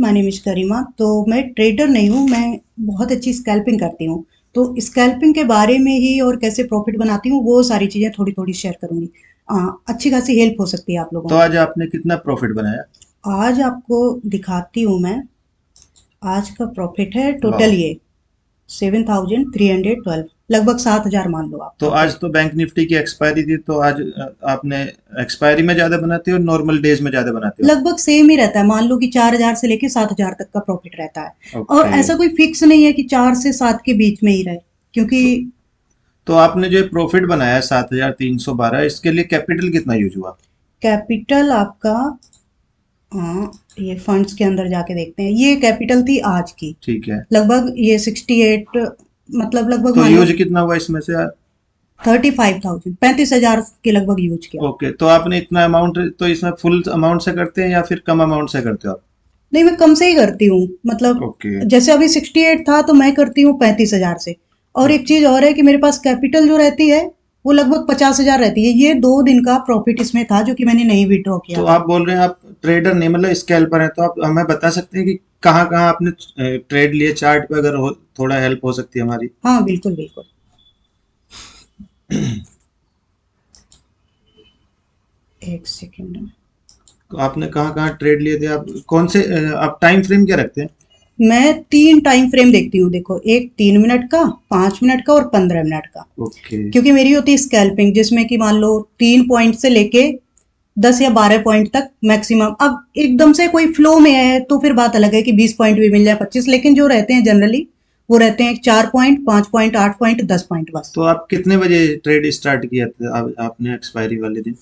My name is करीमा। तो मैं trader नहीं हूँ, मैं बहुत अच्छी स्कैल्पिंग करती हूँ। तो स्कैल्पिंग के बारे में ही और कैसे प्रॉफिट बनाती हूँ वो सारी चीज़ें थोड़ी-थोड़ी शेयर करूँगी। अच्छी खासी हेल्प हो सकती है आप लोगों तो की। आज आपने कितना प्रॉफिट बनाया? आज आपको दिखाती हूँ मैं। आज का प्रॉफिट है टोटल वाह। ये 7,312, लगभग 7,000 मान लो आप तो आज प्रॉफिट। तो बैंक निफ्टी की एक्सपायरी थी, तो आज आपने एक्सपायरी में ज्यादा बनाते हो, नॉर्मल डेज में ज्यादा बनाते हो? लगभग सेम ही रहता है, मान लो कि 4,000 से लेके 7,000 तक का प्रॉफिट रहता है। और ओके। ऐसा कोई फिक्स नहीं है कि 4 से 7 के बीच में ही रहे, क्योंकि तो तो आपने जो प्रॉफिट बनाया 7,312, इसके लिए कैपिटल कितना यूज हुआ? कैपिटल आपका, हाँ, ये फंड्स के अंदर जाके देखते हैं। ये कैपिटल थी आज की, ठीक है। लगभग ये 68, मतलब लगभग तो मान लो यूज कितना हुआ इसमें से? 35,000, 35,000 के लगभग यूज किया। ओके, तो आपने इतना अमाउंट तो इसमें फुल अमाउंट से करते हैं या फिर कम अमाउंट से करते हो आप? नहीं, मैं कम से ही करती हूँ, मतलब ओके। जैसे अभी 68 था तो मैं करती हूँ 35,000 से। और एक ओके। चीज और है कि मेरे पास कैपिटल जो रहती है वो लगभग 50,000 रहती है। ये 2 दिन का प्रॉफिट इसमें था जो कि मैंने नहीं विड्रॉ किया तो था। आप बोल रहे हैं आप ट्रेडर नहीं, मतलब स्कैल्पर हैं, तो आप हमें बता सकते हैं कि कहाँ कहाँ आपने ट्रेड लिए? चार्ट पे अगर हो, थोड़ा हेल्प हो सकती है हमारी। हाँ, बिल्कुल बिल्कुल। एक सेकेंड। तो आपने कहाँ कहाँ ट्रेड लिए थे? आप कौन से आप टाइम फ्रेम क्या रखते हैं? मैं 3 टाइम फ्रेम देखती हूँ, देखो, एक 3 मिनट का, 5 मिनट का और 15 मिनट का। ओके। क्योंकि मेरी होती है स्कैल्पिंग, जिसमें कि मान लो 3 पॉइंट से लेके 10 या 12 पॉइंट तक मैक्सिमम। अब एकदम से कोई फ्लो में है तो फिर बात अलग है कि 20 पॉइंट भी मिल जाए, 25, लेकिन जो रहते हैं जनरली वो रहते हैं 4 पॉइंट, 5 पॉइंट, 8 पॉइंट, 10 पॉइंट बस। तो आप कितने बजे ट्रेड स्टार्ट किया था आपने एक्सपायरी वाले दिन?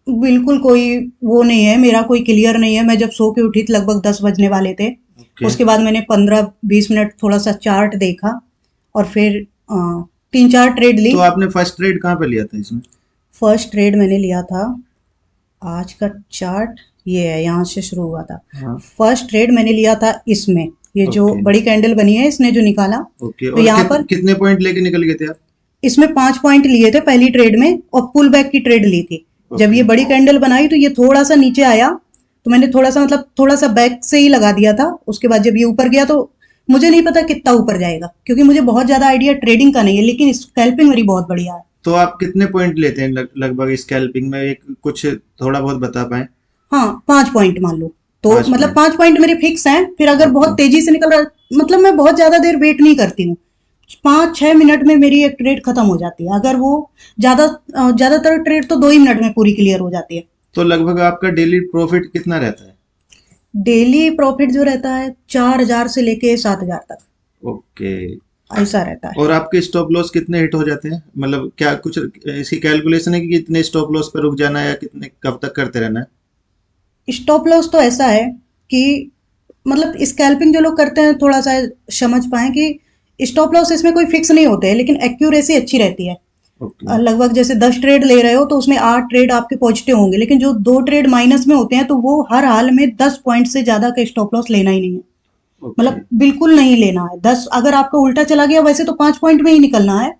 बिल्कुल कोई वो नहीं है, मेरा कोई क्लियर नहीं है। मैं जब सो के उठी तो लगभग 10 बजने वाले थे। ओके। उसके बाद मैंने 15-20 मिनट थोड़ा सा चार्ट देखा और फिर 3-4 ट्रेड ली। तो आपने फर्स्ट ट्रेड कहाँ पे लिया था इसमें? फर्स्ट ट्रेड मैंने लिया था, आज का चार्ट ये है, यहाँ से शुरू हुआ था। हाँ। फर्स्ट ट्रेड मैंने लिया था इसमें, ये जो ओके। बड़ी कैंडल बनी है इसने जो निकाला। ओके, तो और यहाँ पर कितने पॉइंट लेके निकल गए थे आप? इसमें 5 पॉइंट लिए थे पहली ट्रेड में और पुल बैक की ट्रेड ली थी। जब ओके। ये बड़ी कैंडल बनाई तो ये थोड़ा सा नीचे आया, तो मैंने थोड़ा सा, मतलब थोड़ा सा बैक से ही लगा दिया था। उसके बाद जब ये ऊपर गया तो मुझे नहीं पता कितना ऊपर जाएगा, क्योंकि मुझे बहुत ज्यादा आइडिया ट्रेडिंग का नहीं है, लेकिन स्कैल्पिंग मेरी बहुत बढ़िया है। तो आप कितने पॉइंट लेते हैं लगभग स्कैल्पिंग में, एक कुछ थोड़ा बहुत बता पाए? हाँ, 5 पॉइंट मान लो। तो पाँच मतलब पॉइंट 5 पॉइंट मेरे फिक्स हैं, फिर अगर ओके। बहुत तेजी से निकल रहा, मतलब मैं बहुत ज्यादा देर वेट नहीं करती हूँ। 5-6 मिनट में मेरी एक ट्रेड खत्म हो जाती है। अगर वो ज्यादा ज्यादातर ट्रेड तो 2 ही मिनट में पूरी क्लियर हो जाती है। तो लगभग आपका डेली प्रॉफिट कितना रहता है? डेली प्रॉफिट जो रहता है 4,000 से लेके 7,000 तक, ओके। ऐसा रहता है। और आपके स्टॉप लॉस कितने हिट हो जाते हैं? मतलब क्या कुछ इसकी कैलकुलेशन है कि कितने स्टॉप लॉस पर रुक जाना है या कितने कब तक करते रहना है? स्टॉप लॉस तो ऐसा है कि, मतलब स्कैल्पिंग जो लोग करते हैं थोड़ा सा समझ पाए कि स्टॉप लॉस इसमें कोई फिक्स नहीं होते हैं, लेकिन एक्यूरेसी अच्छी रहती है। ओके। लगभग जैसे 10 ट्रेड ले रहे हो तो उसमें 8 ट्रेड आपके पॉजिटिव होंगे, लेकिन जो 2 ट्रेड माइनस में होते हैं तो वो हर हाल में 10 पॉइंट से ज्यादा का स्टॉप लॉस लेना ही नहीं है। ओके। मतलब बिल्कुल नहीं लेना है। 10 अगर आपका उल्टा चला गया, वैसे तो 5 पॉइंट में ही निकलना है,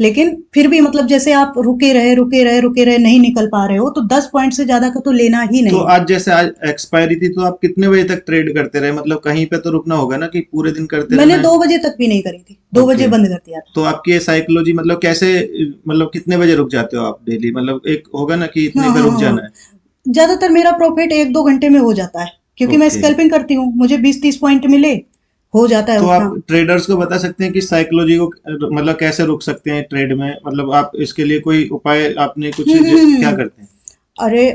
लेकिन फिर भी मतलब जैसे आप रुके रहे रुके रहे रुके रहे नहीं निकल पा रहे हो तो 10 पॉइंट से ज्यादा का तो लेना ही तो नहीं है। आज जैसे आज एक्सपायरी थी, तो आप कितने बजे तक ट्रेड करते रहे? मतलब कहीं पे तो रुकना होगा ना, कि पूरे दिन करते मैंने रहना है? 2 बजे तक भी नहीं करी थी, 2 बजे ओके। बंद कर दिया था। तो आपकी ये साइकोलॉजी मतलब कैसे, मतलब कितने बजे रुक जाते हो आप डेली? मतलब एक होगा ना कि हाँ इतने पे हाँ रुक हाँ जाना हाँ। है। ज्यादातर मेरा प्रॉफिट 1-2 घंटे में हो जाता है, क्योंकि मैं ओके। स्कैल्पिंग करती हूँ। मुझे 20-30 पॉइंट मिले, हो जाता है तो आप उतना। ट्रेडर्स को बता सकते हैं कि साइकोलॉजी को मतलब कैसे रोक सकते हैं ट्रेड में? मतलब आप इसके लिए कोई उपाय आपने कुछ क्या हम्म। करते हैं? अरे,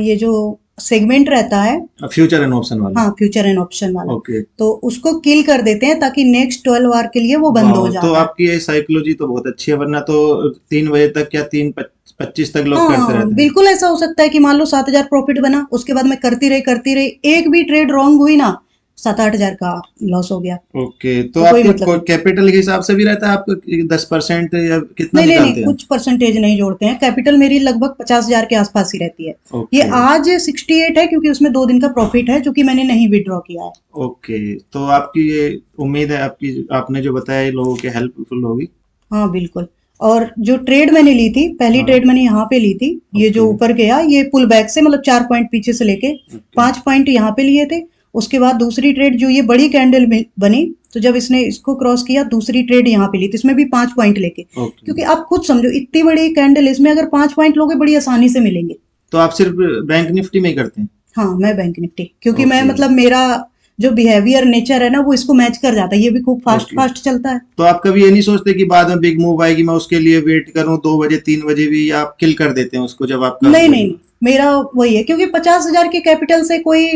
ये जो सेगमेंट रहता है, फ्यूचर एंड ऑप्शन वाला। हाँ, फ्यूचर एंड ऑप्शन वाला, ओके। तो उसको किल कर देते हैं ताकि नेक्स्ट 12 आवर के लिए वो बंद हो वाह, तो जाता है। आपकी ये साइकोलॉजी तो बहुत अच्छी है, वरना तो 3 बजे तक या 3:25 तक लोग करते हाँ, रहते हैं। बिल्कुल ऐसा हो सकता है कि मान लो 7,000 प्रॉफिट बना, उसके बाद मैं करती रही, एक भी ट्रेड रॉन्ग हुई ना, 7-8 हजार का लॉस हो गया। ओके, तो तो कोई आपके मतलब नहीं। कैपिटल के हिसाब से भी रहता है आपका 10% या कितना नहीं नहीं नहीं, निकालते हैं? कुछ परसेंटेज नहीं जोड़ते हैं। कैपिटल मेरी लगभग 50,000 के आसपास ही रहती है। ये ओके। आज 68 है, क्योंकि उसमें 2 दिन का प्रॉफिट है जो कि मैंने नहीं विड्रॉ किया है। ओके, तो आपकी ये उम्मीद है आपकी, आपने जो बताया ये लोगों के हेल्पफुल होगी। हाँ, बिल्कुल। और जो ट्रेड मैंने ली थी, पहली हाँ। ट्रेड मैंने यहाँ पे ली थी, ये जो ओके। ऊपर गया, ये पुल बैक से, मतलब 4 पॉइंट पीछे से लेके ओके। 5 पॉइंट यहाँ पे लिए थे। उसके बाद दूसरी ट्रेड जो ये बड़ी कैंडल में बनी, तो जब इसने इसको क्रॉस किया दूसरी ट्रेड यहाँ पे ली, तो इसमें भी 5 पॉइंट लेके, ओके। क्योंकि आप खुद समझो इतनी बड़ी कैंडल, इसमें अगर 5 पॉइंट लोगे बड़ी आसानी से मिलेंगे। तो आप सिर्फ बैंक निफ्टी में ही करते हैं? हाँ, मैं बैंक निफ्टी, क्योंकि मैं ओके। मतलब मेरा जो बिहेवियर नेचर है ना वो इसको मैच कर जाता है, ये भी खूब फास्ट ओके। फास्ट चलता है। तो आप कभी ये नहीं सोचते कि बाद में बिग मूव आएगी, मैं उसके लिए वेट करूं 2 बजे 3 बजे भी, या आप किल कर देते हैं उसको जब आपका? नहीं नहीं, मेरा वही है, क्योंकि 50,000 के कैपिटल से कोई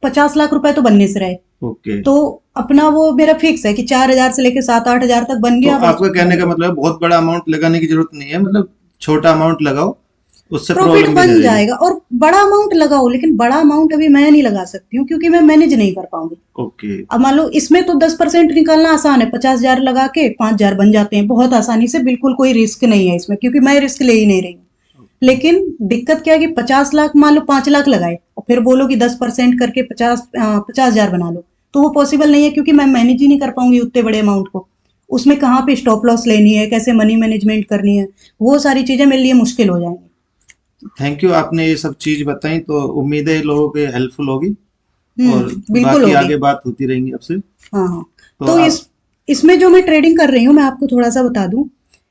50 लाख रुपए तो बनने से रहे, ओके। तो अपना वो मेरा फिक्स है कि 4,000 से लेके 7-8,000 तक बन तो गया बस। आपका कहने का मतलब बहुत बड़ा अमाउंट लगाने की जरूरत नहीं है, मतलब छोटा अमाउंट लगाओ, उससे प्रॉफिट प्रॉब्लम भी बन नहीं रहेगी। जाएगा, और बड़ा अमाउंट लगाओ, लेकिन बड़ा अमाउंट अभी मैं नहीं लगा सकती हूँ क्योंकि मैं मैनेज नहीं कर पाऊंगी। ओके। अब मान लो इसमें तो 10% निकालना आसान है, 50,000 लगा के 5,000 बन जाते हैं बहुत आसानी से, बिल्कुल कोई रिस्क नहीं है इसमें, क्योंकि मैं रिस्क ले ही नहीं रही हूँ। लेकिन दिक्कत क्या है कि 50 लाख, मान लो 5 लाख लगाए और फिर बोलो कि 10% करके 50,000 बना लो, तो वो पॉसिबल नहीं है, क्योंकि मैं मैनेज ही नहीं कर पाऊंगी उतने बड़े अमाउंट को। उसमें कहाँ पे स्टॉप लॉस लेनी है, कैसे मनी मैनेजमेंट करनी है, वो सारी चीजें मेरे लिए मुश्किल हो जाएंगी। थैंक यू, आपने ये सब चीज बताई, तो उम्मीद है लोगों के हेल्पफुल होगी, और बिल्कुल बाकी होगी। आगे बात होती रहेंगी आपसे। हाँ हाँ। तो तो आप इसमें जो मैं ट्रेडिंग कर रही हूँ, मैं आपको थोड़ा सा बता दूं,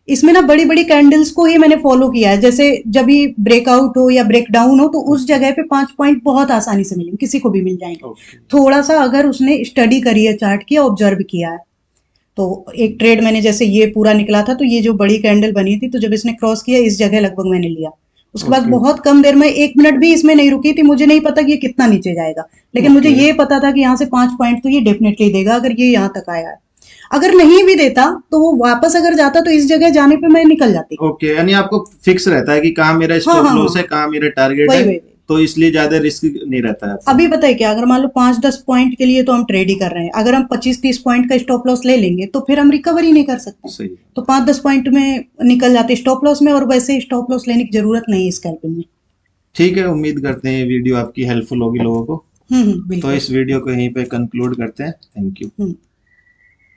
इसमें ना बड़ी बड़ी कैंडल्स को ही मैंने फॉलो किया है। जैसे जब भी ब्रेकआउट हो या ब्रेक डाउन हो, तो उस जगह पे 5 पॉइंट बहुत आसानी से मिलेंगे, किसी को भी मिल जाएंगे। ओके। थोड़ा सा अगर उसने स्टडी करी है, चार्ट किया, ऑब्जर्व किया है। तो एक ट्रेड मैंने, जैसे ये पूरा निकला था, तो ये जो बड़ी कैंडल बनी थी, तो जब इसने क्रॉस किया इस जगह लगभग मैंने लिया। उसके बाद ओके। बहुत कम देर में, 1 मिनट भी इसमें नहीं रुकी थी। मुझे नहीं पता कि ये कितना नीचे जाएगा, लेकिन मुझे ओके। ये पता था कि यहाँ से 5 पॉइंट तो ये डेफिनेटली देगा, अगर ये यहाँ तक आया है। अगर नहीं भी देता तो वो वापस अगर जाता, तो इस जगह जाने पे मैं निकल जाती। ओके, यानी आपको फिक्स रहता है कि कहाँ मेरा हाँ स्टॉप हाँ लॉस है, हाँ, कहाँ मेरा टारगेट वही है, वही वही। तो इसलिए ज्यादा रिस्क नहीं रहता है आपका। अभी पता है क्या, अगर मान लो 5-10 पॉइंट के लिए तो हम ट्रेड ही कर रहे हैं, अगर हम 25-30 पॉइंट का स्टॉप लॉस ले लेंगे तो फिर हम रिकवर ही नहीं कर सकते। सही है। तो 5-10 पॉइंट में निकल जाते स्टॉप लॉस में, और वैसे स्टॉप लॉस लेने की जरूरत नहीं है स्कैल्पिंग में। ठीक है, उम्मीद करते हैं ये वीडियो आपकी हेल्पफुल होगी लोगों को। तो बिल्कुल। इस वीडियो को यहीं पे कंक्लूड करते हैं। Thank you.